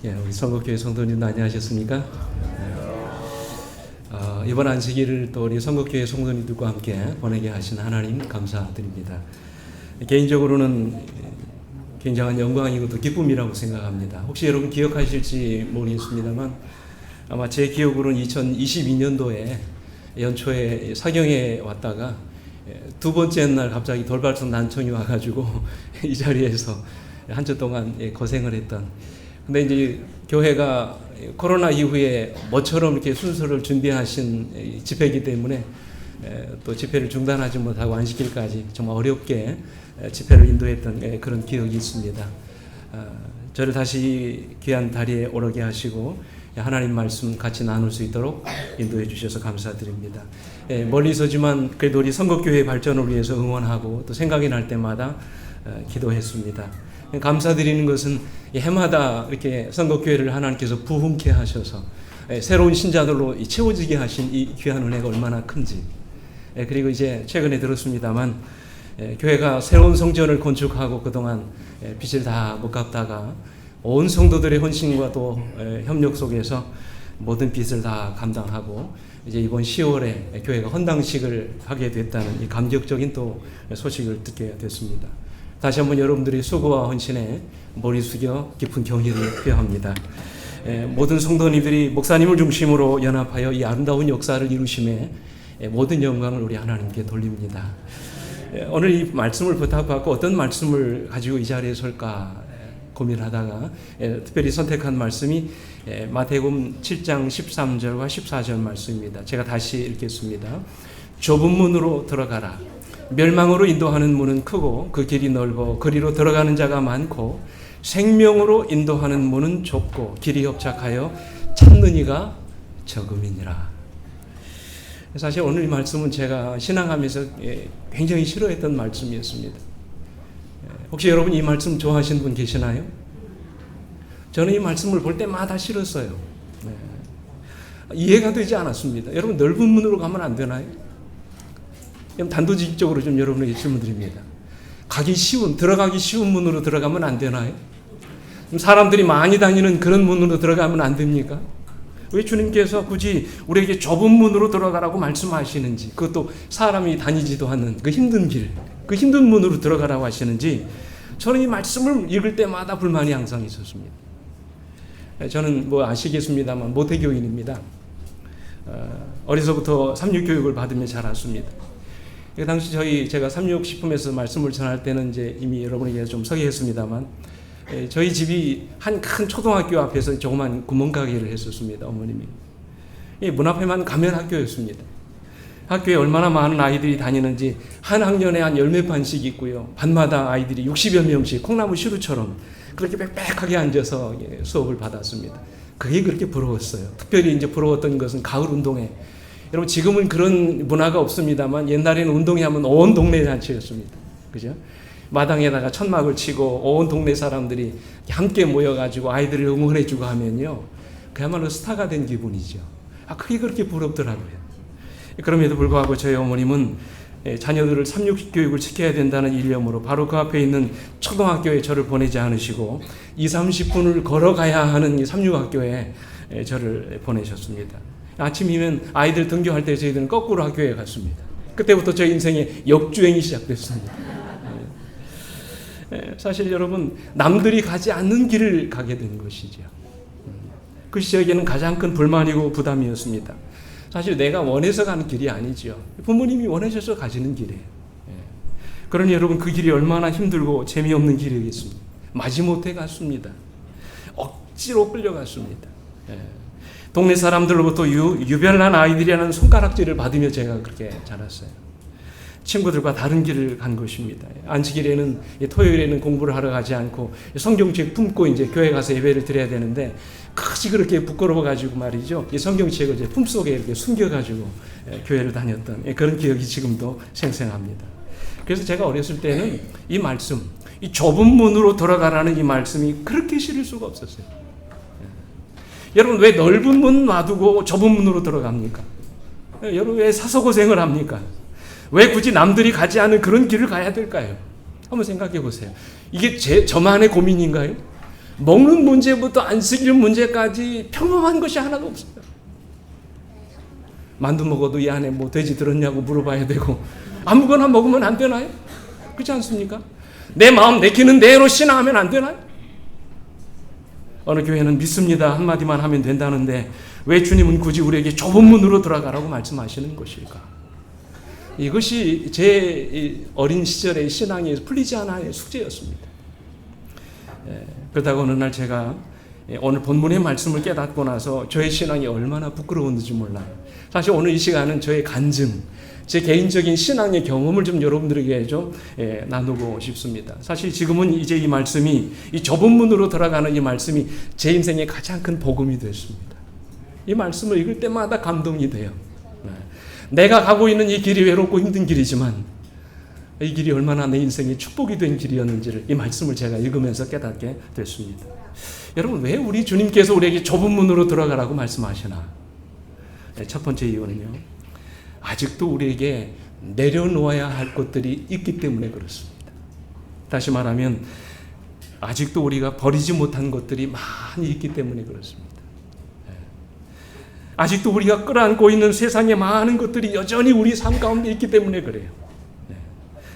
예, 우리 선곡교회 성도님도 안녕하셨습니까? 이번 안식일을 또 우리 선곡교회 성도님들과 함께 보내게 하신 하나님 감사드립니다. 개인적으로는 굉장한 영광이고 또 기쁨이라고 생각합니다. 혹시 여러분 기억하실지 모르겠습니다만 아마 제 기억으로는 2022년도에 연초에 사경에 왔다가 두 번째 날 갑자기 돌발성 난청이 와가지고 이 자리에서 한 주 동안 고생을 했던. 근데 이제 교회가 코로나 이후에 모처럼 이렇게 순서를 준비하신 집회이기 때문에 또 집회를 중단하지 못하고 안식일까지 정말 어렵게 집회를 인도했던 그런 기억이 있습니다. 저를 다시 귀한 다리에 오르게 하시고 하나님 말씀 같이 나눌 수 있도록 인도해 주셔서 감사드립니다. 멀리서지만 그래도 우리 선곡교회 발전을 위해서 응원하고 또 생각이 날 때마다 기도했습니다. 감사드리는 것은 해마다 이렇게 선곡교회를 하나님께서 부흥케 하셔서 새로운 신자들로 채워지게 하신 이 귀한 은혜가 얼마나 큰지. 그리고 이제 최근에 들었습니다만 교회가 새로운 성전을 건축하고 그동안 빚을 다 못 갚다가 온 성도들의 헌신과 또 협력 속에서 모든 빚을 다 감당하고 이제 이번 10월에 교회가 헌당식을 하게 됐다는 이 감격적인 또 소식을 듣게 됐습니다. 다시 한번 여러분들의 수고와 헌신에 머리 숙여 깊은 경의를 표합니다. 모든 성도님들이 목사님을 중심으로 연합하여 이 아름다운 역사를 이루심에 모든 영광을 우리 하나님께 돌립니다. 오늘 이 말씀을 부탁받고 어떤 말씀을 가지고 이 자리에 설까 고민하다가 특별히 선택한 말씀이 마태복음 7장 13절과 14절 말씀입니다. 제가 다시 읽겠습니다. 좁은 문으로 들어가라. 멸망으로 인도하는 문은 크고 그 길이 넓어 그리로 들어가는 자가 많고 생명으로 인도하는 문은 좁고 길이 협착하여 찾는 이가 적음이니라. 사실 오늘 이 말씀은 제가 신앙하면서 굉장히 싫어했던 말씀이었습니다. 혹시 여러분 이 말씀 좋아하시는 분 계시나요? 저는 이 말씀을 볼 때마다 싫었어요. 이해가 되지 않았습니다. 여러분 넓은 문으로 가면 안 되나요? 단도직입적으로 좀 여러분에게 질문드립니다. 들어가기 쉬운 문으로 들어가면 안 되나요? 사람들이 많이 다니는 그런 문으로 들어가면 안 됩니까? 왜 주님께서 굳이 우리에게 좁은 문으로 들어가라고 말씀하시는지, 그것도 사람이 다니지도 않는 그 힘든 길, 그 힘든 문으로 들어가라고 하시는지 저는 이 말씀을 읽을 때마다 불만이 항상 있었습니다. 저는 아시겠습니다만 모태교인입니다. 어려서부터 삼육교육을 받으며 자랐습니다. 그 당시 제가 삼육식품에서 말씀을 전할 때는 이제 이미 여러분에게 좀 소개했습니다만 저희 집이 한 큰 초등학교 앞에서 조그만 구멍가게를 했었습니다. 어머님이. 문 앞에만 가면 학교였습니다. 학교에 얼마나 많은 아이들이 다니는지 한 학년에 한 10몇 반씩 있고요. 반마다 아이들이 60여 명씩 콩나무 시루처럼 그렇게 빽빽하게 앉아서 수업을 받았습니다. 그게 그렇게 부러웠어요. 특별히 이제 부러웠던 것은 가을 운동회. 여러분 지금은 그런 문화가 없습니다만 옛날에는 운동회 하면 온 동네 잔치였습니다. 그죠? 마당에다가 천막을 치고 온 동네 사람들이 함께 모여가지고 아이들을 응원해주고 하면요. 그야말로 스타가 된 기분이죠. 그게 그렇게 부럽더라고요. 그럼에도 불구하고 저희 어머님은 자녀들을 삼육교육을 시켜야 된다는 일념으로 바로 그 앞에 있는 초등학교에 저를 보내지 않으시고 20-30분을 걸어가야 하는 이 삼육학교에 저를 보내셨습니다. 아침이면 아이들 등교할 때 저희들은 거꾸로 학교에 갔습니다. 그때부터 저 인생의 역주행이 시작됐습니다. 사실 여러분 남들이 가지 않는 길을 가게 된 것이죠. 그 시절에는 가장 큰 불만이고 부담이었습니다. 사실 내가 원해서 가는 길이 아니죠. 부모님이 원하셔서 가시는 길이에요. 그러니 여러분 그 길이 얼마나 힘들고 재미없는 길이겠습니까? 마지못해 갔습니다. 억지로 끌려갔습니다. 동네 사람들로부터 유별난 아이들이라는 손가락질을 받으며 제가 그렇게 자랐어요. 친구들과 다른 길을 간 것입니다. 안식일에는 토요일에는 공부를 하러 가지 않고 성경책 품고 이제 교회 가서 예배를 드려야 되는데 같이 그렇게 부끄러워 가지고 말이죠. 이 성경책을 이제 품속에 이렇게 숨겨 가지고 교회를 다녔던 그런 기억이 지금도 생생합니다. 그래서 제가 어렸을 때는 이 말씀, 이 좁은 문으로 들어가라는 이 말씀이 그렇게 싫을 수가 없었어요. 여러분 왜 넓은 문 놔두고 좁은 문으로 들어갑니까? 여러분 왜 사서 고생을 합니까? 왜 굳이 남들이 가지 않은 그런 길을 가야 될까요? 한번 생각해 보세요. 이게 저만의 고민인가요? 먹는 문제부터 안식일 문제까지 평범한 것이 하나도 없어요. 만두 먹어도 이 안에 뭐 돼지 들었냐고 물어봐야 되고, 아무거나 먹으면 안 되나요? 그렇지 않습니까? 내 마음 내키는 대로 신앙하면 안 되나요? 어느 교회는 믿습니다 한마디만 하면 된다는데 왜 주님은 굳이 우리에게 좁은 문으로 들어가라고 말씀하시는 것일까? 이것이 제 어린 시절의 신앙에 풀리지 않아의 숙제였습니다. 그러다가 어느 날 제가 오늘 본문의 말씀을 깨닫고 나서 저의 신앙이 얼마나 부끄러웠는지 몰라요. 사실 오늘 이 시간은 저의 간증, 제 개인적인 신앙의 경험을 좀 여러분들에게 좀 나누고 싶습니다. 사실 지금은 이제 이 말씀이, 이 좁은 문으로 들어가는 이 말씀이 제 인생의 가장 큰 복음이 됐습니다. 이 말씀을 읽을 때마다 감동이 돼요. 내가 가고 있는 이 길이 외롭고 힘든 길이지만 이 길이 얼마나 내 인생에 축복이 된 길이었는지를 이 말씀을 제가 읽으면서 깨닫게 됐습니다. 여러분, 왜 우리 주님께서 우리에게 좁은 문으로 들어가라고 말씀하시나? 첫 번째 이유는요, 아직도 우리에게 내려놓아야 할 것들이 있기 때문에 그렇습니다. 다시 말하면 아직도 우리가 버리지 못한 것들이 많이 있기 때문에 그렇습니다. 아직도 우리가 끌어안고 있는 세상의 많은 것들이 여전히 우리 삶 가운데 있기 때문에 그래요.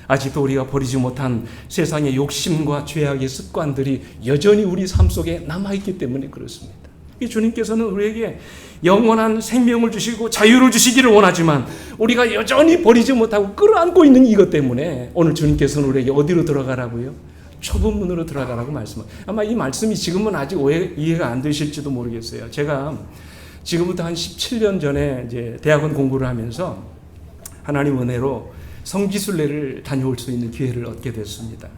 아직도 우리가 버리지 못한 세상의 욕심과 죄악의 습관들이 여전히 우리 삶 속에 남아있기 때문에 그렇습니다. 주님께서는 우리에게 영원한 생명을 주시고 자유를 주시기를 원하지만 우리가 여전히 버리지 못하고 끌어안고 있는 이것 때문에 오늘 주님께서는 우리에게 어디로 들어가라고요? 좁은 문으로 들어가라고 말씀합니다. 아마 이 말씀이 지금은 아직 이해가 안 되실지도 모르겠어요. 제가 지금부터 한 17년 전에 이제 대학원 공부를 하면서 하나님 은혜로 성지순례를 다녀올 수 있는 기회를 얻게 됐습니다.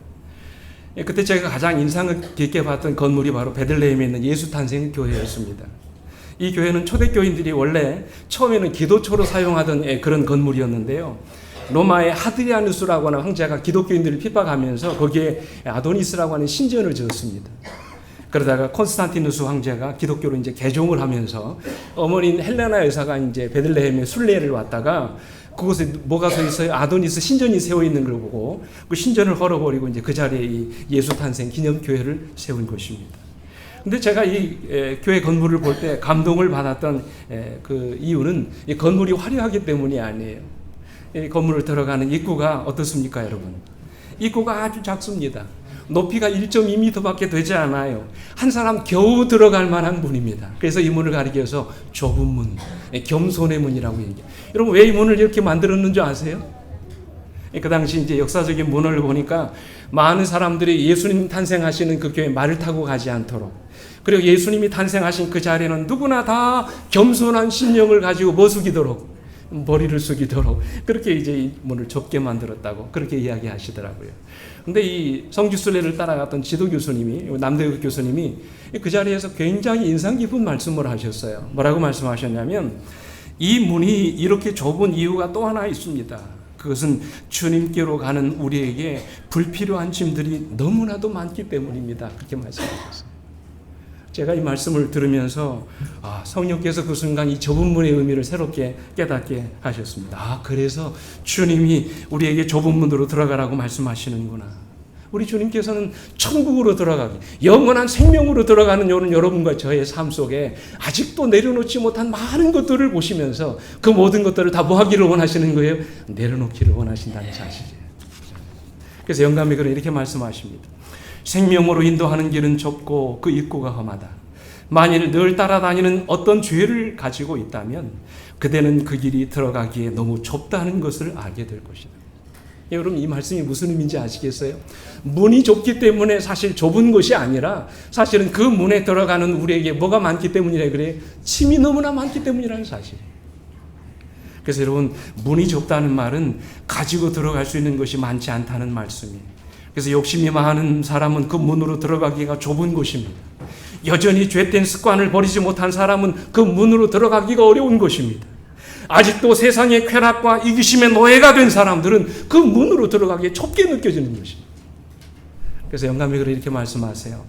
그때 제가 가장 인상 깊게 봤던 건물이 바로 베들레헴에 있는 예수 탄생 교회였습니다. 이 교회는 초대교인들이 원래 처음에는 기도처로 사용하던 그런 건물이었는데요. 로마의 하드리아누스라고 하는 황제가 기독교인들을 핍박하면서 거기에 아도니스라고 하는 신전을 지었습니다. 그러다가 콘스탄티누스 황제가 기독교로 이제 개종을 하면서 어머니인 헬레나 여사가 이제 베들레헴에 순례를 왔다가 그곳에 뭐가 서 있어요? 아도니스 신전이 세워 있는 걸 보고 그 신전을 헐어버리고 이제 그 자리에 이 예수 탄생 기념 교회를 세운 것입니다. 근데 제가 이 교회 건물을 볼 때 감동을 받았던 그 이유는 이 건물이 화려하기 때문이 아니에요. 이 건물을 들어가는 입구가 어떻습니까, 여러분? 입구가 아주 작습니다. 높이가 1.2m밖에 되지 않아요. 한 사람 겨우 들어갈 만한 문입니다. 그래서 이 문을 가리켜서 좁은 문, 겸손의 문이라고 얘기해요. 여러분, 왜 이 문을 이렇게 만들었는 줄 아세요? 그 당시 이제 역사적인 문을 보니까 많은 사람들이 예수님 탄생하시는 그 교회 말을 타고 가지 않도록, 그리고 예수님이 탄생하신 그 자리에는 누구나 다 겸손한 심령을 가지고 머숙이도록, 머리를 숙이도록 그렇게 이제 이 문을 좁게 만들었다고 그렇게 이야기하시더라고요. 근데 이 성지순례를 따라갔던 지도 교수님이, 남대국 교수님이 그 자리에서 굉장히 인상 깊은 말씀을 하셨어요. 뭐라고 말씀하셨냐면, 이 문이 이렇게 좁은 이유가 또 하나 있습니다. 그것은 주님께로 가는 우리에게 불필요한 짐들이 너무나도 많기 때문입니다. 그렇게 말씀하셨어요. 제가 이 말씀을 들으면서 성령께서 그 순간 이 좁은 문의 의미를 새롭게 깨닫게 하셨습니다. 그래서 주님이 우리에게 좁은 문으로 들어가라고 말씀하시는구나. 우리 주님께서는 천국으로 들어가기, 영원한 생명으로 들어가는 여러분과 저의 삶 속에 아직도 내려놓지 못한 많은 것들을 보시면서 그 모든 것들을 다 뭐 하기를 원하시는 거예요? 내려놓기를 원하신다는 사실이에요. 그래서 영감이 이렇게 말씀하십니다. 생명으로 인도하는 길은 좁고 그 입구가 험하다. 만일 늘 따라다니는 어떤 죄를 가지고 있다면 그대는 그 길이 들어가기에 너무 좁다는 것을 알게 될 것이다. 여러분, 이 말씀이 무슨 의미인지 아시겠어요? 문이 좁기 때문에 사실 좁은 것이 아니라 사실은 그 문에 들어가는 우리에게 뭐가 많기 때문이라 그래요? 침이 너무나 많기 때문이라는 사실이에요. 그래서 여러분, 문이 좁다는 말은 가지고 들어갈 수 있는 것이 많지 않다는 말씀이에요. 그래서 욕심이 많은 사람은 그 문으로 들어가기가 좁은 곳입니다. 여전히 죄된 습관을 버리지 못한 사람은 그 문으로 들어가기가 어려운 것입니다. 아직도 세상의 쾌락과 이기심의 노예가 된 사람들은 그 문으로 들어가기에 좁게 느껴지는 것입니다. 그래서 영감이 이렇게 말씀하세요.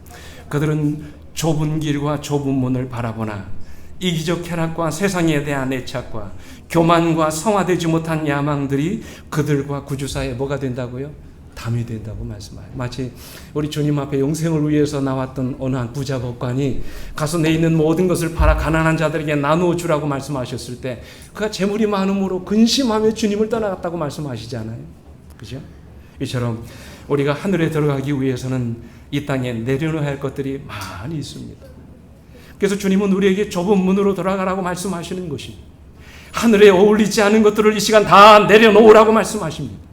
그들은 좁은 길과 좁은 문을 바라보나 이기적 쾌락과 세상에 대한 애착과 교만과 성화되지 못한 야망들이 그들과 구주 사이에 뭐가 된다고요? 담이 된다고 말씀하세요. 마치 우리 주님 앞에 영생을 위해서 나왔던 어느 한 부자 법관이 가서 내 있는 모든 것을 팔아 가난한 자들에게 나누어 주라고 말씀하셨을 때 그가 재물이 많음으로 근심하며 주님을 떠나갔다고 말씀하시잖아요. 그죠? 이처럼 우리가 하늘에 들어가기 위해서는 이 땅에 내려놓아야 할 것들이 많이 있습니다. 그래서 주님은 우리에게 좁은 문으로 돌아가라고 말씀하시는 것입니다. 하늘에 어울리지 않은 것들을 이 시간 다 내려놓으라고 말씀하십니다.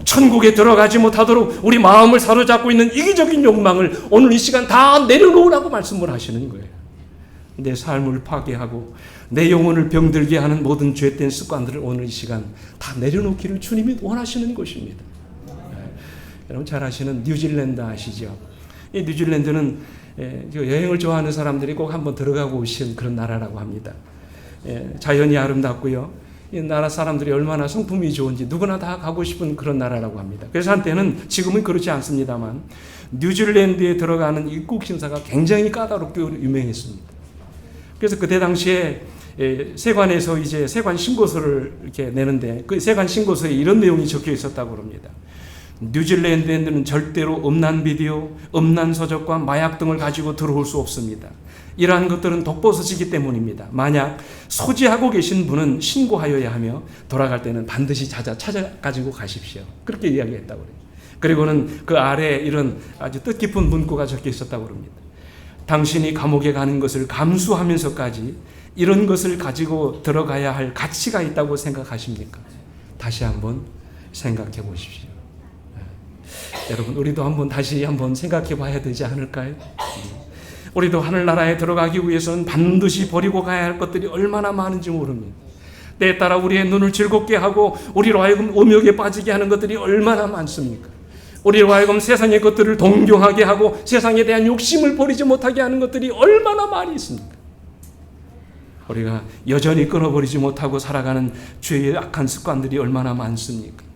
천국에 들어가지 못하도록 우리 마음을 사로잡고 있는 이기적인 욕망을 오늘 이 시간 다 내려놓으라고 말씀을 하시는 거예요. 내 삶을 파괴하고 내 영혼을 병들게 하는 모든 죄된 습관들을 오늘 이 시간 다 내려놓기를 주님이 원하시는 것입니다. 여러분 잘 아시는 뉴질랜드 아시죠? 이 뉴질랜드는 여행을 좋아하는 사람들이 꼭 한번 들어가고 오신 그런 나라라고 합니다. 자연이 아름답고요. 이 나라 사람들이 얼마나 성품이 좋은지 누구나 다 가고 싶은 그런 나라라고 합니다. 그래서 한때는, 지금은 그렇지 않습니다만, 뉴질랜드에 들어가는 입국 심사가 굉장히 까다롭게 유명했습니다. 그래서 그때 당시에 세관에서 이제 세관 신고서를 이렇게 내는데 그 세관 신고서에 이런 내용이 적혀 있었다고 합니다. 뉴질랜드에는 절대로 음란 비디오, 음란 서적과 마약 등을 가지고 들어올 수 없습니다. 이러한 것들은 독버섯이기 때문입니다. 만약 소지하고 계신 분은 신고하여야 하며 돌아갈 때는 반드시 찾아 가지고 가십시오. 그렇게 이야기했다고 그래요. 그리고는 그 아래에 이런 아주 뜻깊은 문구가 적혀 있었다고 합니다. 당신이 감옥에 가는 것을 감수하면서까지 이런 것을 가지고 들어가야 할 가치가 있다고 생각하십니까? 다시 한번 생각해 보십시오. 여러분, 우리도 다시 한번 생각해 봐야 되지 않을까요? 우리도 하늘나라에 들어가기 위해서는 반드시 버리고 가야 할 것들이 얼마나 많은지 모릅니다. 때에 따라 우리의 눈을 즐겁게 하고 우리로 하여금 음욕에 빠지게 하는 것들이 얼마나 많습니까? 우리로 하여금 세상의 것들을 동경하게 하고 세상에 대한 욕심을 버리지 못하게 하는 것들이 얼마나 많이 있습니까? 우리가 여전히 끊어버리지 못하고 살아가는 죄의 악한 습관들이 얼마나 많습니까?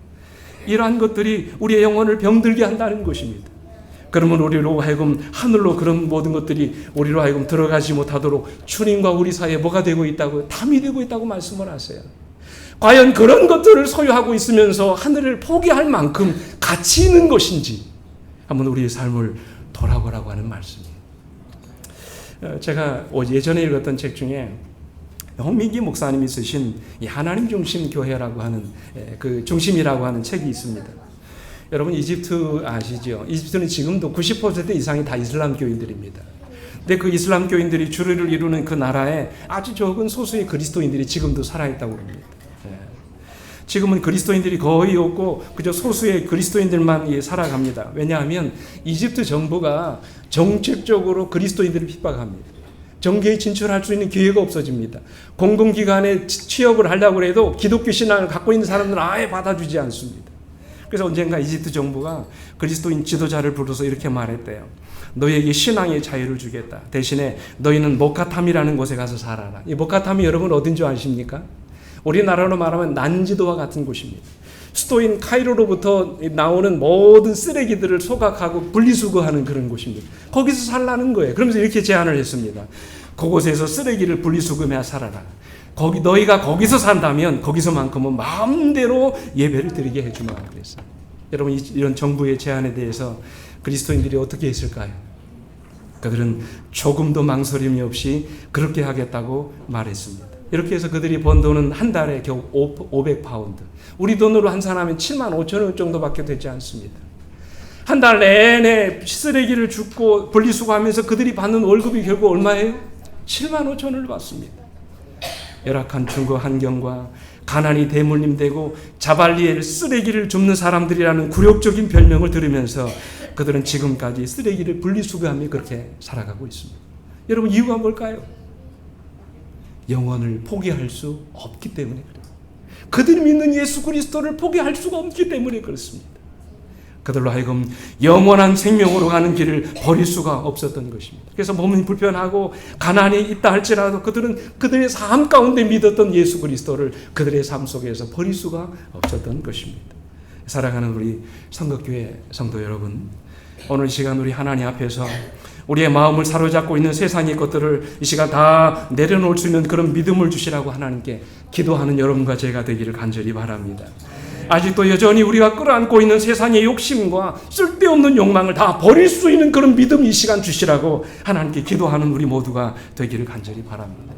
이러한 것들이 우리의 영혼을 병들게 한다는 것입니다. 그러면 우리로 하여금 하늘로 그런 모든 것들이 우리로 하여금 들어가지 못하도록 주님과 우리 사이에 뭐가 되고 있다고, 담이 되고 있다고 말씀을 하세요. 과연 그런 것들을 소유하고 있으면서 하늘을 포기할 만큼 가치 있는 것인지 한번 우리의 삶을 돌아보라고 하는 말씀이에요. 제가 예전에 읽었던 책 중에 홍민기 목사님이 쓰신 이 하나님 중심 교회라고 하는 그 중심이라고 하는 책이 있습니다. 여러분 이집트 아시죠? 이집트는 지금도 90% 이상이 다 이슬람 교인들입니다. 근데 그 이슬람 교인들이 주류를 이루는 그 나라에 아주 적은 소수의 그리스도인들이 지금도 살아있다고 합니다. 지금은 그리스도인들이 거의 없고 그저 소수의 그리스도인들만 살아갑니다. 왜냐하면 이집트 정부가 정책적으로 그리스도인들을 핍박합니다. 정계에 진출할 수 있는 기회가 없어집니다. 공공기관에 취업을 하려고 해도 기독교 신앙을 갖고 있는 사람들은 아예 받아주지 않습니다. 그래서 언젠가 이집트 정부가 그리스도인 지도자를 불러서 이렇게 말했대요. 너희에게 신앙의 자유를 주겠다. 대신에 너희는 모카탐이라는 곳에 가서 살아라. 이 모카탐이 여러분 어딘 줄 아십니까? 우리나라로 말하면 난지도와 같은 곳입니다. 수도인 카이로로부터 나오는 모든 쓰레기들을 소각하고 분리수거하는 그런 곳입니다. 거기서 살라는 거예요. 그러면서 이렇게 제안을 했습니다. 그곳에서 쓰레기를 분리수거하며 살아라. 너희가 거기서 산다면 거기서만큼은 마음대로 예배를 드리게 해주마 그랬어요. 여러분 이런 정부의 제안에 대해서 그리스도인들이 어떻게 했을까요? 그들은 조금도 망설임이 없이 그렇게 하겠다고 말했습니다. 이렇게 해서 그들이 번 돈은 한 달에 겨우 500파운드. 우리 돈으로 환산하면 7만 5천 원 정도밖에 되지 않습니다. 한 달 내내 쓰레기를 줍고 분리수거하면서 그들이 받는 월급이 결국 얼마예요? 7만 5천 원을 받습니다. 열악한 주거 환경과 가난이 대물림되고 자발리에 쓰레기를 줍는 사람들이라는 굴욕적인 별명을 들으면서 그들은 지금까지 쓰레기를 분리수거하며 그렇게 살아가고 있습니다. 여러분 이유가 뭘까요? 영혼을 포기할 수 없기 때문에 그래요. 그들이 믿는 예수 그리스도를 포기할 수가 없기 때문에 그렇습니다. 그들로 하여금 영원한 생명으로 가는 길을 버릴 수가 없었던 것입니다. 그래서 몸이 불편하고 가난이 있다 할지라도 그들은 그들의 삶 가운데 믿었던 예수 그리스도를 그들의 삶 속에서 버릴 수가 없었던 것입니다. 사랑하는 우리 성덕교회 성도 여러분, 오늘 시간 우리 하나님 앞에서 우리의 마음을 사로잡고 있는 세상의 것들을 이 시간 다 내려놓을 수 있는 그런 믿음을 주시라고 하나님께 기도하는 여러분과 제가 되기를 간절히 바랍니다. 아직도 여전히 우리가 끌어안고 있는 세상의 욕심과 쓸데없는 욕망을 다 버릴 수 있는 그런 믿음 이 시간 주시라고 하나님께 기도하는 우리 모두가 되기를 간절히 바랍니다.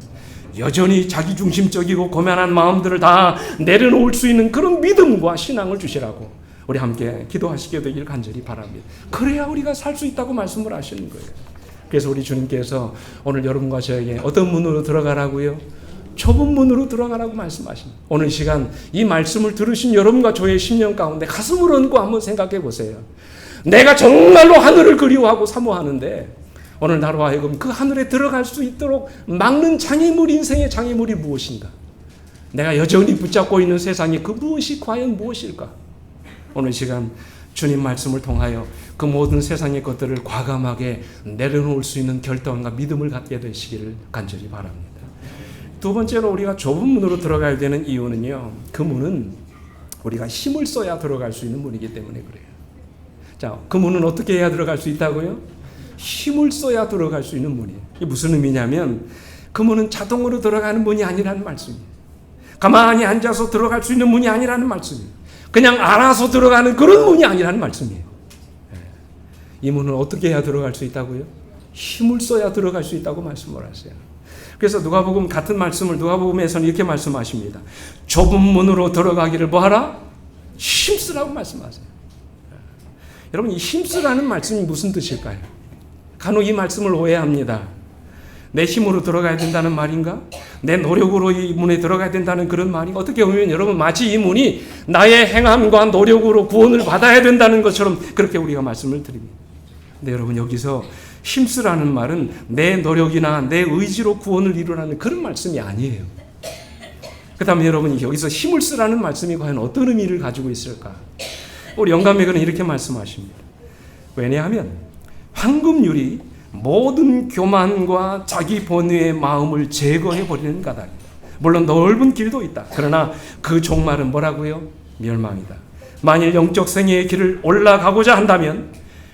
여전히 자기중심적이고 고만한 마음들을 다 내려놓을 수 있는 그런 믿음과 신앙을 주시라고 우리 함께 기도하시게 되길 간절히 바랍니다. 그래야 우리가 살 수 있다고 말씀을 하시는 거예요. 그래서 우리 주님께서 오늘 여러분과 저에게 어떤 문으로 들어가라고요? 좁은 문으로 들어가라고 말씀하십니다. 오늘 시간 이 말씀을 들으신 여러분과 저의 심령 가운데 가슴을 얹고 한번 생각해 보세요. 내가 정말로 하늘을 그리워하고 사모하는데 오늘 나로 하여금 그 하늘에 들어갈 수 있도록 막는 장애물, 인생의 장애물이 무엇인가? 내가 여전히 붙잡고 있는 세상에 그 무엇이 과연 무엇일까? 오늘 시간 주님 말씀을 통하여 그 모든 세상의 것들을 과감하게 내려놓을 수 있는 결단과 믿음을 갖게 되시기를 간절히 바랍니다. 두 번째로 우리가 좁은 문으로 들어가야 되는 이유는요, 그 문은 우리가 힘을 써야 들어갈 수 있는 문이기 때문에 그래요. 자, 그 문은 어떻게 해야 들어갈 수 있다고요? 힘을 써야 들어갈 수 있는 문이에요. 이게 무슨 의미냐면 그 문은 자동으로 들어가는 문이 아니라는 말씀이에요. 가만히 앉아서 들어갈 수 있는 문이 아니라는 말씀이에요. 그냥 알아서 들어가는 그런 문이 아니라는 말씀이에요. 이 문은 어떻게 해야 들어갈 수 있다고요? 힘을 써야 들어갈 수 있다고 말씀을 하세요. 그래서 누가복음 같은 말씀을 누가복음에서는 이렇게 말씀하십니다. 좁은 문으로 들어가기를 뭐하라? 힘쓰라고 말씀하세요. 여러분, 이 힘쓰라는 말씀이 무슨 뜻일까요? 간혹 이 말씀을 오해합니다. 내 힘으로 들어가야 된다는 말인가? 내 노력으로 이 문에 들어가야 된다는 그런 말이 어떻게 보면 여러분 마치 이 문이 나의 행함과 노력으로 구원을 받아야 된다는 것처럼 그렇게 우리가 말씀을 드립니다. 근데 여러분 여기서 힘쓰라는 말은 내 노력이나 내 의지로 구원을 이루라는 그런 말씀이 아니에요. 그 다음에 여러분 여기서 힘을 쓰라는 말씀이 과연 어떤 의미를 가지고 있을까? 우리 영감에게는 이렇게 말씀하십니다. 왜냐하면 황금률이 모든 교만과 자기 본의의 마음을 제거해버리는 까닭이다. 물론 넓은 길도 있다. 그러나 그 종말은 뭐라고요? 멸망이다. 만일 영적 생애의 길을 올라가고자 한다면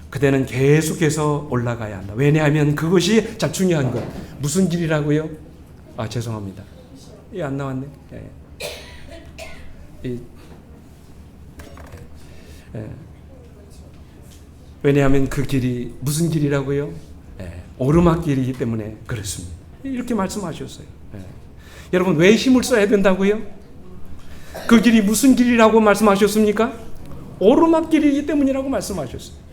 그대는 계속해서 올라가야 한다. 왜냐하면 그것이 참 중요한 것. 무슨 길이라고요? 아, 죄송합니다. 예, 안 나왔네. 왜냐하면 그 길이 무슨 길이라고요? 오르막길이기 때문에 그렇습니다. 이렇게 말씀하셨어요. 여러분 왜 힘을 써야 된다고요? 그 길이 무슨 길이라고 말씀하셨습니까? 오르막길이기 때문이라고 말씀하셨어요.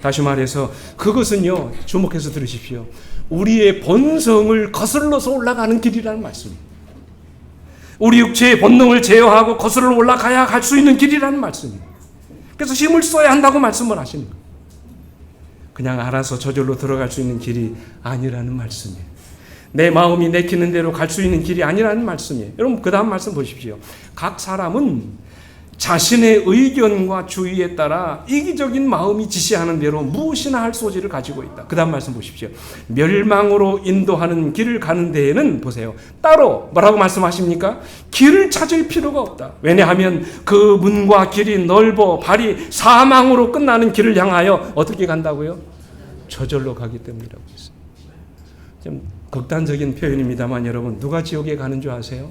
다시 말해서 그것은요, 주목해서 들으십시오. 우리의 본성을 거슬러서 올라가는 길이라는 말씀입니다. 우리 육체의 본능을 제어하고 거슬러 올라가야 갈 수 있는 길이라는 말씀입니다. 그래서 힘을 써야 한다고 말씀을 하시는 거예요. 그냥 알아서 저절로 들어갈 수 있는 길이 아니라는 말씀이에요. 내 마음이 내키는 대로 갈 수 있는 길이 아니라는 말씀이에요. 여러분 그 다음 말씀 보십시오. 각 사람은 자신의 의견과 주의에 따라 이기적인 마음이 지시하는 대로 무엇이나 할 소지를 가지고 있다. 그 다음 말씀 보십시오. 멸망으로 인도하는 길을 가는 데에는 보세요. 따로 뭐라고 말씀하십니까? 길을 찾을 필요가 없다. 왜냐하면 그 문과 길이 넓어 발이 사망으로 끝나는 길을 향하여 어떻게 간다고요? 저절로 가기 때문이라고 했어요. 좀 극단적인 표현입니다만 여러분 누가 지옥에 가는 줄 아세요?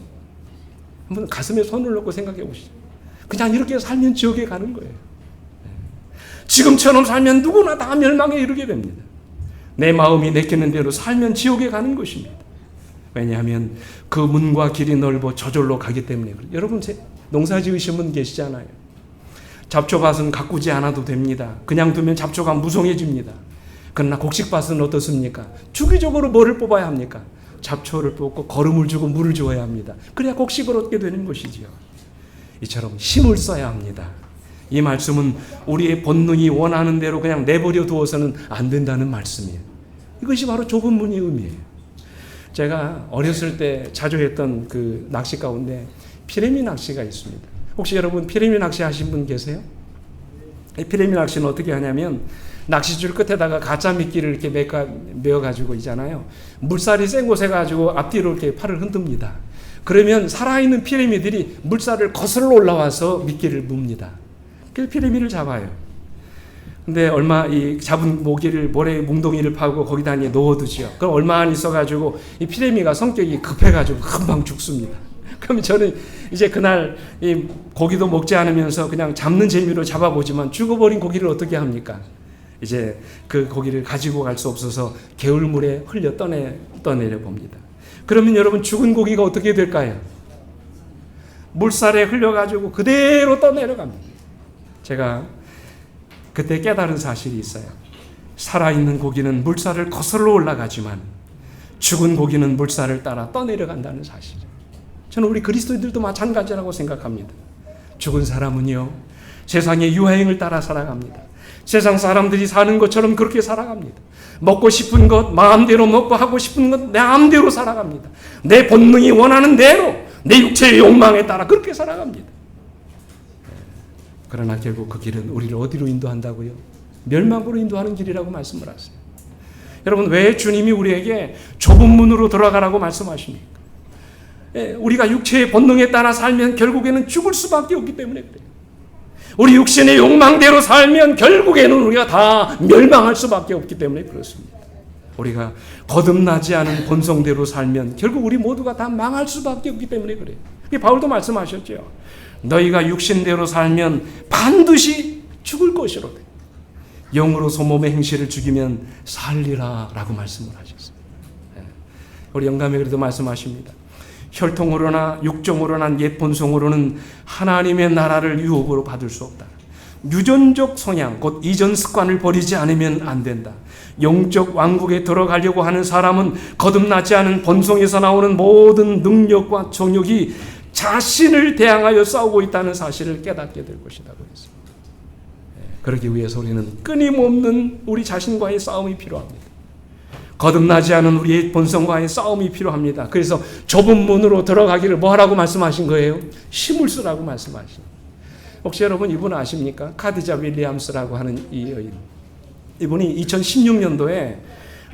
한번 가슴에 손을 놓고 생각해 보시죠. 그냥 이렇게 살면 지옥에 가는 거예요. 지금처럼 살면 누구나 다 멸망에 이르게 됩니다. 내 마음이 내키는 대로 살면 지옥에 가는 것입니다. 왜냐하면 그 문과 길이 넓어 저절로 가기 때문에 그래요. 여러분 농사 지으신 분 계시잖아요. 잡초밭은 가꾸지 않아도 됩니다. 그냥 두면 잡초가 무성해집니다. 그러나 곡식밭은 어떻습니까? 주기적으로 뭐를 뽑아야 합니까? 잡초를 뽑고 거름을 주고 물을 주어야 합니다. 그래야 곡식을 얻게 되는 것이지요. 이처럼 힘을 써야 합니다. 이 말씀은 우리의 본능이 원하는 대로 그냥 내버려 두어서는 안 된다는 말씀이에요. 이것이 바로 좁은 문의 의미예요. 제가 어렸을 때 자주 했던 그 낚시 가운데 피레미 낚시가 있습니다. 혹시 여러분 피레미 낚시 하신 분 계세요? 이 피레미 낚시는 어떻게 하냐면 낚시줄 끝에다가 가짜 미끼를 이렇게 메어가지고 있잖아요. 물살이 센 곳에 가지고 앞뒤로 이렇게 팔을 흔듭니다. 그러면 살아있는 피라미들이 물살을 거슬러 올라와서 미끼를 뭅니다. 그래서 피라미를 잡아요. 근데 얼마 이 잡은 모기를 모래 뭉덩이를 파고 거기다 넣어두죠. 그럼 얼마 안 있어가지고 이 피라미가 성격이 급해가지고 금방 죽습니다. 그럼 저는 이제 그날 이 고기도 먹지 않으면서 그냥 잡는 재미로 잡아보지만 죽어버린 고기를 어떻게 합니까? 이제 그 고기를 가지고 갈 수 없어서 개울물에 흘려 떠내려 봅니다. 그러면 여러분 죽은 고기가 어떻게 될까요? 물살에 흘려가지고 그대로 떠내려갑니다. 제가 그때 깨달은 사실이 있어요. 살아있는 고기는 물살을 거슬러 올라가지만 죽은 고기는 물살을 따라 떠내려간다는 사실. 저는 우리 그리스도인들도 마찬가지라고 생각합니다. 죽은 사람은요, 세상의 유행을 따라 살아갑니다. 세상 사람들이 사는 것처럼 그렇게 살아갑니다. 먹고 싶은 것 마음대로 먹고 하고 싶은 것 내 마음대로 살아갑니다. 내 본능이 원하는 대로 내 육체의 욕망에 따라 그렇게 살아갑니다. 그러나 결국 그 길은 우리를 어디로 인도한다고요? 멸망으로 인도하는 길이라고 말씀을 하세요. 여러분, 왜 주님이 우리에게 좁은 문으로 들어가라고 말씀하십니까? 우리가 육체의 본능에 따라 살면 결국에는 죽을 수밖에 없기 때문에 그래요. 우리 육신의 욕망대로 살면 결국에는 우리가 다 멸망할 수밖에 없기 때문에 그렇습니다. 우리가 거듭나지 않은 본성대로 살면 결국 우리 모두가 다 망할 수밖에 없기 때문에 그래요. 바울도 말씀하셨죠. 너희가 육신대로 살면 반드시 죽을 것이로되 영으로서 몸의 행실을 죽이면 살리라 라고 말씀을 하셨어요. 우리 영감이 그래도 말씀하십니다. 혈통으로나 육정으로 난 옛 본성으로는 하나님의 나라를 유업으로 받을 수 없다. 유전적 성향, 곧 이전 습관을 버리지 않으면 안 된다. 영적 왕국에 들어가려고 하는 사람은 거듭나지 않은 본성에서 나오는 모든 능력과 정욕이 자신을 대항하여 싸우고 있다는 사실을 깨닫게 될 것이라고 했습니다. 그러기 위해서 우리는 끊임없는 우리 자신과의 싸움이 필요합니다. 거듭나지 않은 우리의 본성과의 싸움이 필요합니다. 그래서 좁은 문으로 들어가기를 뭐하라고 말씀하신 거예요? 힘을 쓰라고 말씀하신. 혹시 여러분 이분 아십니까? 카디자 윌리엄스라고 하는 이 여인. 이분이 2016년도에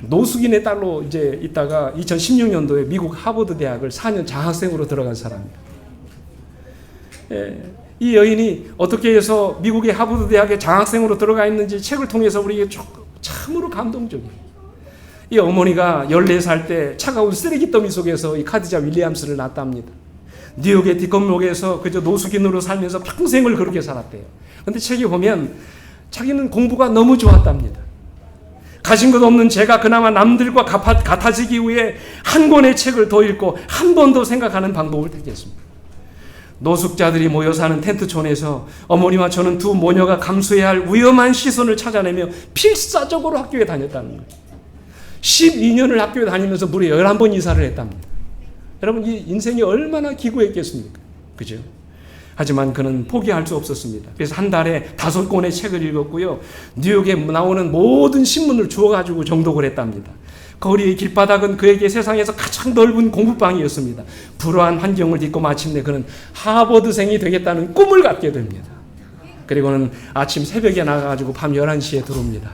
노숙인의 딸로 이제 있다가 2016년도에 미국 하버드 대학을 4년 장학생으로 들어간 사람입니다. 이 여인이 어떻게 해서 미국의 하버드 대학에 장학생으로 들어가 있는지 책을 통해서 우리에게 참으로 감동적이에요. 이 어머니가 14살 때 차가운 쓰레기 더미 속에서 이 카디자 윌리엄스를 낳았답니다. 뉴욕의 뒷골목에서 그저 노숙인으로 살면서 평생을 그렇게 살았대요. 그런데 책에 보면 자기는 공부가 너무 좋았답니다. 가진 것 없는 제가 그나마 남들과 같아지기 위해 한 권의 책을 더 읽고 한 번 더 생각하는 방법을 택했습니다. 노숙자들이 모여 사는 텐트촌에서 어머니와 저는 두 모녀가 감수해야 할 위험한 시선을 찾아내며 필사적으로 학교에 다녔다는 거예요. 12년을 학교에 다니면서 무려 11번 이사를 했답니다. 여러분, 이 인생이 얼마나 기구했겠습니까? 그죠? 하지만 그는 포기할 수 없었습니다. 그래서 한 달에 5권의 책을 읽었고요. 뉴욕에 나오는 모든 신문을 주워가지고 정독을 했답니다. 거리의 길바닥은 그에게 세상에서 가장 넓은 공부방이었습니다. 불우한 환경을 딛고 마침내 그는 하버드생이 되겠다는 꿈을 갖게 됩니다. 그리고는 아침 새벽에 나가가지고 밤 11시에 들어옵니다.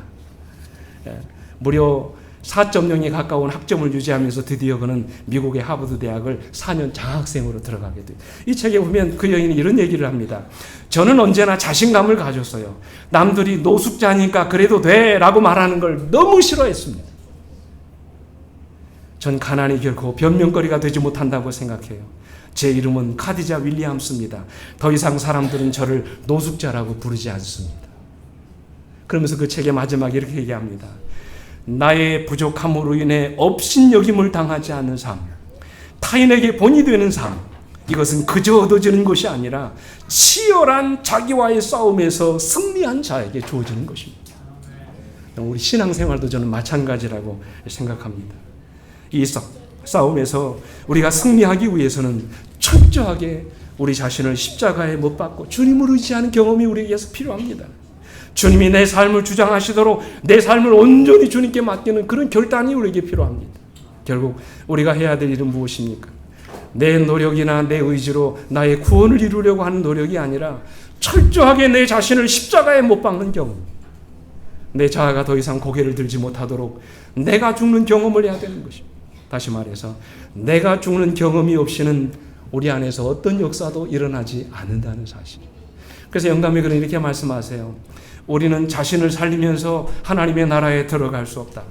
무려 4.0에 가까운 학점을 유지하면서 드디어 그는 미국의 하버드 대학을 4년 장학생으로 들어가게 돼요. 이 책에 보면 그 여인이 이런 얘기를 합니다. 저는 언제나 자신감을 가졌어요. 남들이 노숙자니까 그래도 돼 라고 말하는 걸 너무 싫어했습니다. 전 가난이 결코 변명거리가 되지 못한다고 생각해요. 제 이름은 카디자 윌리엄스입니다. 더 이상 사람들은 저를 노숙자라고 부르지 않습니다. 그러면서 그 책의 마지막에 이렇게 얘기합니다. 나의 부족함으로 인해 업신여김을 당하지 않는 삶, 타인에게 본이 되는 삶, 이것은 그저 얻어지는 것이 아니라 치열한 자기와의 싸움에서 승리한 자에게 주어지는 것입니다. 우리 신앙생활도 저는 마찬가지라고 생각합니다. 이 싸움에서 우리가 승리하기 위해서는 철저하게 우리 자신을 십자가에 못 박고 주님을 의지하는 경험이 우리에게서 필요합니다. 주님이 내 삶을 주장하시도록 내 삶을 온전히 주님께 맡기는 그런 결단이 우리에게 필요합니다. 결국 우리가 해야 될 일은 무엇입니까? 내 노력이나 내 의지로 나의 구원을 이루려고 하는 노력이 아니라 철저하게 내 자신을 십자가에 못 박는 경험. 내 자아가 더 이상 고개를 들지 못하도록 내가 죽는 경험을 해야 되는 것입니다. 다시 말해서 내가 죽는 경험이 없이는 우리 안에서 어떤 역사도 일어나지 않는다는 사실. 그래서 영감이 그런 이렇게 말씀하세요. 우리는 자신을 살리면서 하나님의 나라에 들어갈 수 없다.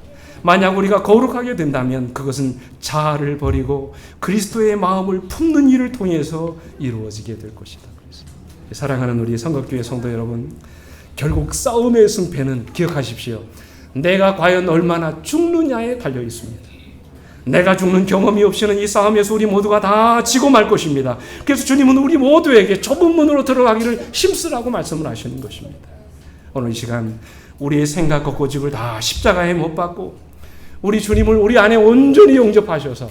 만약 우리가 거룩하게 된다면 그것은 자아를 버리고 그리스도의 마음을 품는 일을 통해서 이루어지게 될 것이다. 사랑하는 우리 성곽교회 성도 여러분, 결국 싸움의 승패는 기억하십시오. 내가 과연 얼마나 죽느냐에 달려 있습니다. 내가 죽는 경험이 없이는 이 싸움에서 우리 모두가 다 지고 말 것입니다. 그래서 주님은 우리 모두에게 좁은 문으로 들어가기를 힘쓰라고 말씀을 하시는 것입니다. 오늘 이 시간 우리의 생각과 고집을 다 십자가에 못 박고 우리 주님을 우리 안에 온전히 영접하셔서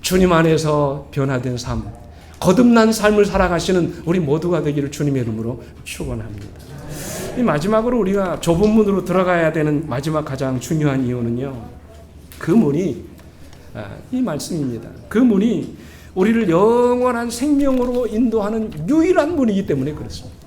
주님 안에서 변화된 삶, 거듭난 삶을 살아가시는 우리 모두가 되기를 주님의 이름으로 축원합니다. 이 마지막으로 우리가 좁은 문으로 들어가야 되는 마지막 가장 중요한 이유는요, 그 문이 이 말씀입니다. 그 문이 우리를 영원한 생명으로 인도하는 유일한 문이기 때문에 그렇습니다.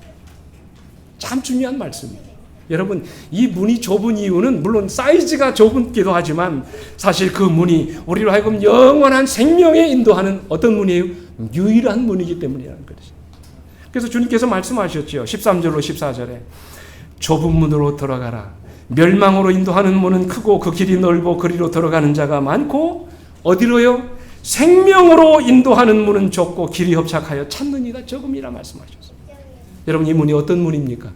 참 중요한 말씀입니다. 여러분, 이 문이 좁은 이유는 물론 사이즈가 좁기도 하지만 사실 그 문이 우리로 하여금 영원한 생명에 인도하는 어떤 문이에요? 유일한 문이기 때문이라는 것이죠. 그래서 주님께서 말씀하셨죠. 13절로 14절에 좁은 문으로 들어가라. 멸망으로 인도하는 문은 크고 그 길이 넓고 그리로 들어가는 자가 많고 어디로요? 생명으로 인도하는 문은 좁고 길이 협착하여 찾는 이가 적음이라 말씀하셨어요. 여러분, 이 문이 어떤 문입니까?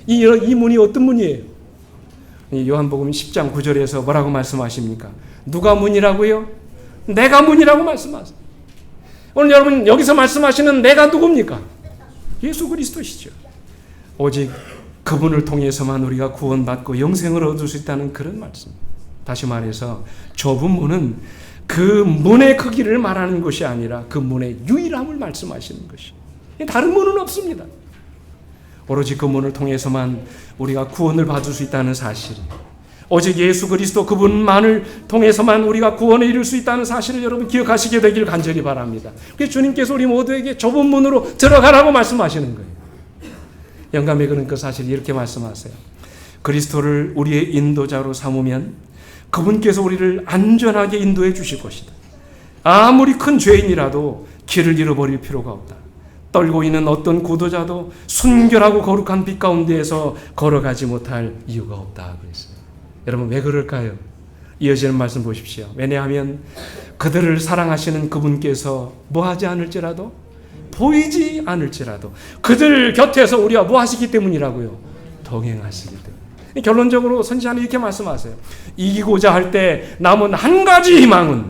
이 문이 어떤 문이에요? 요한복음 10장 9절에서 뭐라고 말씀하십니까? 누가 문이라고요? 내가 문이라고 말씀하세요. 오늘 여러분 여기서 말씀하시는 내가 누굽니까? 예수 그리스도시죠. 오직 그분을 통해서만 우리가 구원받고 영생을 얻을 수 있다는 그런 말씀. 다시 말해서 좁은 문은 그 문의 크기를 말하는 것이 아니라 그 문의 유일함을 말씀하시는 것이. 다른 문은 없습니다. 오로지 그 문을 통해서만 우리가 구원을 받을 수 있다는 사실, 오직 예수 그리스도 그분만을 통해서만 우리가 구원에 이룰 수 있다는 사실을 여러분 기억하시게 되길 간절히 바랍니다. 그래서 주님께서 우리 모두에게 좁은 문으로 들어가라고 말씀하시는 거예요. 영감의 그는 그 사실 이렇게 말씀하세요. 그리스도를 우리의 인도자로 삼으면 그분께서 우리를 안전하게 인도해 주실 것이다. 아무리 큰 죄인이라도 길을 잃어버릴 필요가 없다. 떨고 있는 어떤 구도자도 순결하고 거룩한 빛 가운데에서 걸어가지 못할 이유가 없다 그랬어요. 여러분, 왜 그럴까요? 이어지는 말씀 보십시오. 왜냐하면 그들을 사랑하시는 그분께서 뭐하지 않을지라도, 보이지 않을지라도 그들 곁에서 우리와 뭐하시기 때문이라고요? 동행하시기 때문에. 결론적으로 선지자는 이렇게 말씀하세요. 이기고자 할 때 남은 한 가지 희망은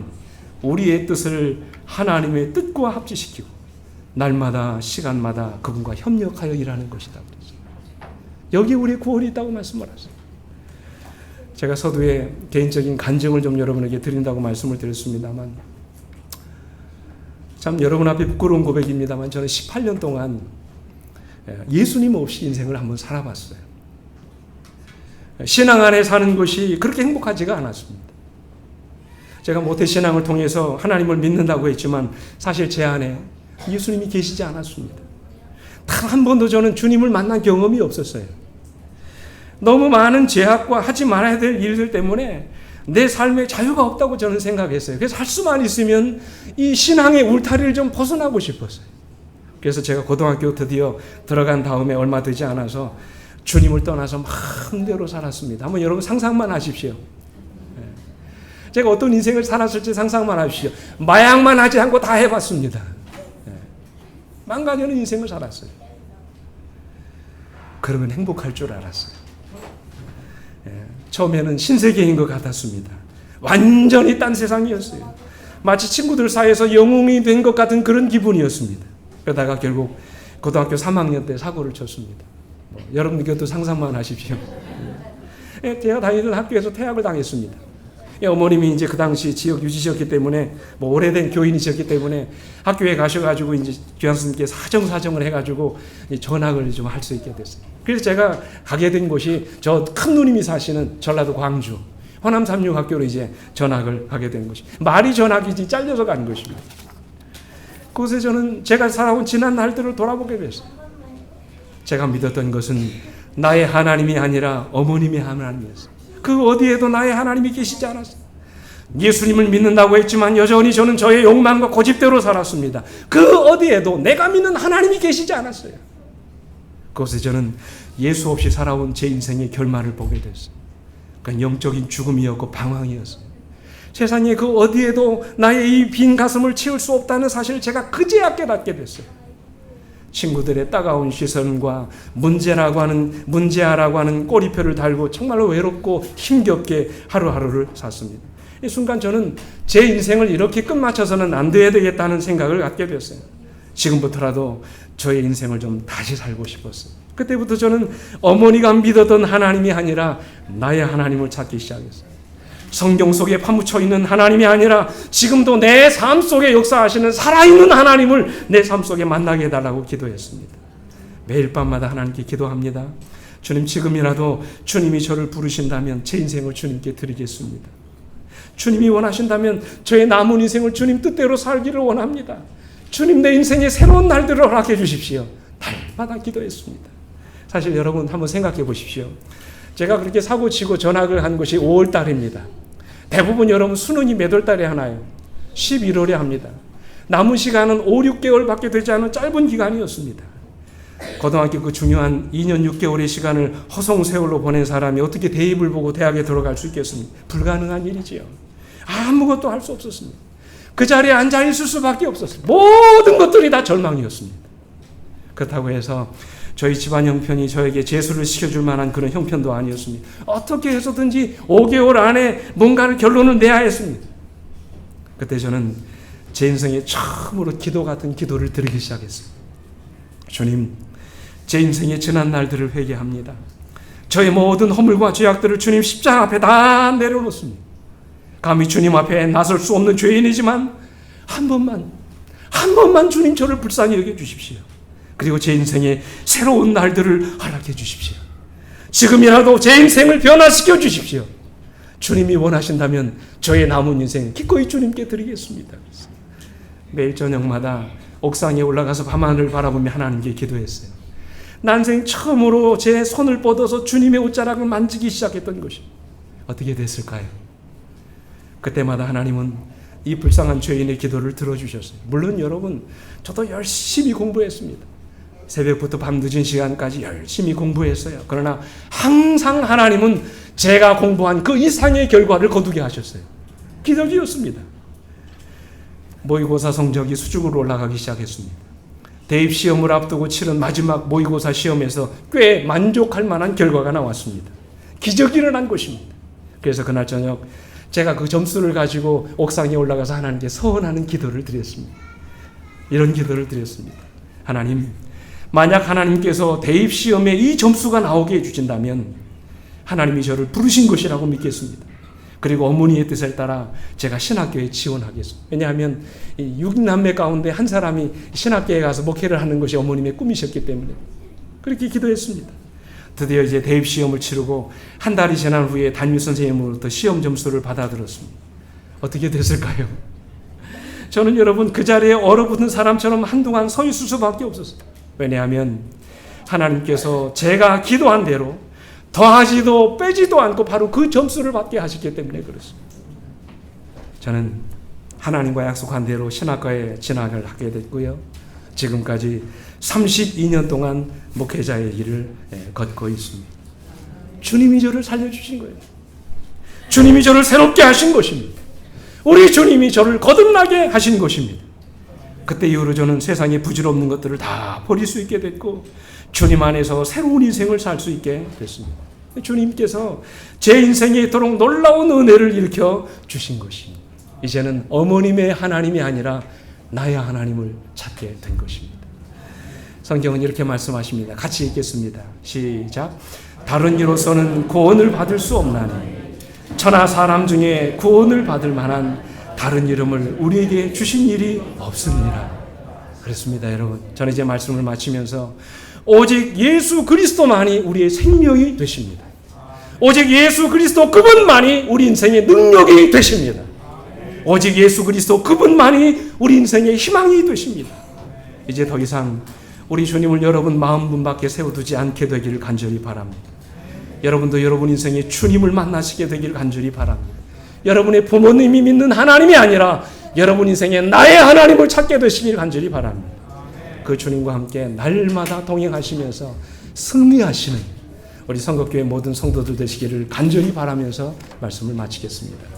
우리의 뜻을 하나님의 뜻과 합치시키고 날마다 시간마다 그분과 협력하여 일하는 것이다. 여기 우리의 구원이 있다고 말씀을 하세요. 제가 서두에 개인적인 간증을 좀 여러분에게 드린다고 말씀을 드렸습니다만, 참 여러분 앞에 부끄러운 고백입니다만 저는 18년 동안 예수님 없이 인생을 한번 살아봤어요. 신앙 안에 사는 것이 그렇게 행복하지가 않았습니다. 제가 모태신앙을 통해서 하나님을 믿는다고 했지만 사실 제 안에 예수님이 계시지 않았습니다. 단 한 번도 저는 주님을 만난 경험이 없었어요. 너무 많은 제약과 하지 말아야 될 일들 때문에 내 삶에 자유가 없다고 저는 생각했어요. 그래서 할 수만 있으면 이 신앙의 울타리를 좀 벗어나고 싶었어요. 그래서 제가 고등학교 드디어 들어간 다음에 얼마 되지 않아서 주님을 떠나서 마음대로 살았습니다. 한번 여러분 상상만 하십시오. 제가 어떤 인생을 살았을지 상상만 하십시오. 마약만 하지 않고 다 해봤습니다. 망가지는 인생을 살았어요. 그러면 행복할 줄 알았어요. 처음에는 신세계인 것 같았습니다. 완전히 딴 세상이었어요. 마치 친구들 사이에서 영웅이 된 것 같은 그런 기분이었습니다. 그러다가 결국 고등학교 3학년 때 사고를 쳤습니다. 여러분 이것도 상상만 하십시오. 제가 다니던 학교에서 퇴학을 당했습니다. 어머님이 이제 그 당시 지역 유지셨기 때문에 오래된 교인이셨기 때문에 학교에 가셔가지고 이제 교장선생님께 사정을 해가지고 전학을 좀 할 수 있게 됐어요. 그래서 제가 가게 된 곳이 저 큰 누님이 사시는 전라도 광주 호남 삼육학교로 이제 전학을 가게 된 것이, 말이 전학이지 잘려서 간 것입니다. 그곳에 저는 제가 살아온 지난 날들을 돌아보게 됐어요. 제가 믿었던 것은 나의 하나님이 아니라 어머님의 하나님이었어요. 그 어디에도 나의 하나님이 계시지 않았어요. 예수님을 믿는다고 했지만 여전히 저는 저의 욕망과 고집대로 살았습니다. 그 어디에도 내가 믿는 하나님이 계시지 않았어요. 그곳에 저는 예수 없이 살아온 제 인생의 결말을 보게 됐어요. 그건 영적인 죽음이었고 방황이었어요. 세상에 그 어디에도 나의 이 빈 가슴을 채울 수 없다는 사실을 제가 그제야 깨닫게 됐어요. 친구들의 따가운 시선과 문제라고 하는, 문제아라고 하는 꼬리표를 달고 정말로 외롭고 힘겹게 하루하루를 샀습니다. 이 순간 저는 제 인생을 이렇게 끝마쳐서는 안 돼야 되겠다는 생각을 갖게 됐어요. 지금부터라도 저의 인생을 좀 다시 살고 싶었어요. 그때부터 저는 어머니가 믿었던 하나님이 아니라 나의 하나님을 찾기 시작했어요. 성경 속에 파묻혀 있는 하나님이 아니라 지금도 내 삶 속에 역사하시는 살아있는 하나님을 내 삶 속에 만나게 해달라고 기도했습니다. 매일 밤마다 하나님께 기도합니다. 주님, 지금이라도 주님이 저를 부르신다면 제 인생을 주님께 드리겠습니다. 주님이 원하신다면 저의 남은 인생을 주님 뜻대로 살기를 원합니다. 주님, 내 인생에 새로운 날들을 허락해 주십시오. 날마다 기도했습니다. 사실 여러분 한번 생각해 보십시오. 제가 그렇게 사고치고 전학을 한 것이 5월 달입니다. 대부분 여러분 수능이 몇 월 달에 하나요? 11월에 합니다. 남은 시간은 5, 6개월밖에 되지 않은 짧은 기간이었습니다. 고등학교 그 중요한 2년 6개월의 시간을 허송세월로 보낸 사람이 어떻게 대입을 보고 대학에 들어갈 수 있겠습니까? 불가능한 일이지요. 아무것도 할 수 없었습니다. 그 자리에 앉아있을 수밖에 없었어요. 모든 것들이 다 절망이었습니다. 그렇다고 해서 저희 집안 형편이 저에게 재수를 시켜줄 만한 그런 형편도 아니었습니다. 어떻게 해서든지 5개월 안에 뭔가를 결론을 내야 했습니다. 그때 저는 제 인생에 처음으로 기도 같은 기도를 드리기 시작했어요. 주님, 제 인생의 지난 날들을 회개합니다. 저의 모든 허물과 죄악들을 주님 십자가 앞에 다 내려놓습니다. 감히 주님 앞에 나설 수 없는 죄인이지만 한 번만 주님 저를 불쌍히 여겨 주십시오. 그리고 제 인생에 새로운 날들을 허락해 주십시오. 지금이라도 제 인생을 변화시켜 주십시오. 주님이 원하신다면 저의 남은 인생 기꺼이 주님께 드리겠습니다. 매일 저녁마다 옥상에 올라가서 밤하늘을 바라보며 하나님께 기도했어요. 난생 처음으로 제 손을 뻗어서 주님의 옷자락을 만지기 시작했던 것이 어떻게 됐을까요? 그때마다 하나님은 이 불쌍한 죄인의 기도를 들어주셨어요. 물론 여러분, 저도 열심히 공부했습니다. 새벽부터 밤늦은 시간까지 열심히 공부했어요. 그러나 항상 하나님은 제가 공부한 그 이상의 결과를 거두게 하셨어요. 기적이었습니다. 모의고사 성적이 수준으로 올라가기 시작했습니다. 대입시험을 앞두고 치른 마지막 모의고사 시험에서 꽤 만족할 만한 결과가 나왔습니다. 기적이 일어난 것입니다. 그래서 그날 저녁 제가 그 점수를 가지고 옥상에 올라가서 하나님께 서원하는 기도를 드렸습니다. 이런 기도를 드렸습니다. 하나님, 만약 하나님께서 대입시험에 이 점수가 나오게 해주신다면 하나님이 저를 부르신 것이라고 믿겠습니다. 그리고 어머니의 뜻을 따라 제가 신학교에 지원하겠습니다. 왜냐하면 6남매 가운데 한 사람이 신학교에 가서 목회를 하는 것이 어머님의 꿈이셨기 때문에 그렇게 기도했습니다. 드디어 이제 대입시험을 치르고 한 달이 지난 후에 담임선생님으로부터 시험 점수를 받아들었습니다. 어떻게 됐을까요? 저는 여러분 그 자리에 얼어붙은 사람처럼 한동안 서 있을 수밖에 없었어요. 왜냐하면 하나님께서 제가 기도한 대로 더하지도 빼지도 않고 바로 그 점수를 받게 하셨기 때문에 그렇습니다. 저는 하나님과 약속한 대로 신학과에 진학을 하게 됐고요. 지금까지 32년 동안 목회자의 길을 걷고 있습니다. 주님이 저를 살려주신 거예요. 주님이 저를 새롭게 하신 것입니다. 우리 주님이 저를 거듭나게 하신 것입니다. 그때 이후로 저는 세상에 부질없는 것들을 다 버릴 수 있게 됐고 주님 안에서 새로운 인생을 살 수 있게 됐습니다. 주님께서 제 인생에 이토록 놀라운 은혜를 일으켜 주신 것입니다. 이제는 어머님의 하나님이 아니라 나의 하나님을 찾게 된 것입니다. 성경은 이렇게 말씀하십니다. 같이 읽겠습니다. 시작. 다른 이로서는 구원을 받을 수 없나니 천하 사람 중에 구원을 받을 만한 다른 이름을 우리에게 주신 일이 없습니다. 그렇습니다, 여러분. 저는 이제 말씀을 마치면서 오직 예수 그리스도만이 우리의 생명이 되십니다. 오직 예수 그리스도 그분만이 우리 인생의 능력이 되십니다. 오직 예수 그리스도 그분만이 우리 인생의 희망이 되십니다. 이제 더 이상 우리 주님을 여러분 마음 밖에 세워두지 않게 되기를 간절히 바랍니다. 여러분도 여러분 인생에 주님을 만나시게 되기를 간절히 바랍니다. 여러분의 부모님이 믿는 하나님이 아니라 여러분 인생에 나의 하나님을 찾게 되시길 간절히 바랍니다. 그 주님과 함께 날마다 동행하시면서 승리하시는 우리 선거교회 모든 성도들 되시기를 간절히 바라면서 말씀을 마치겠습니다.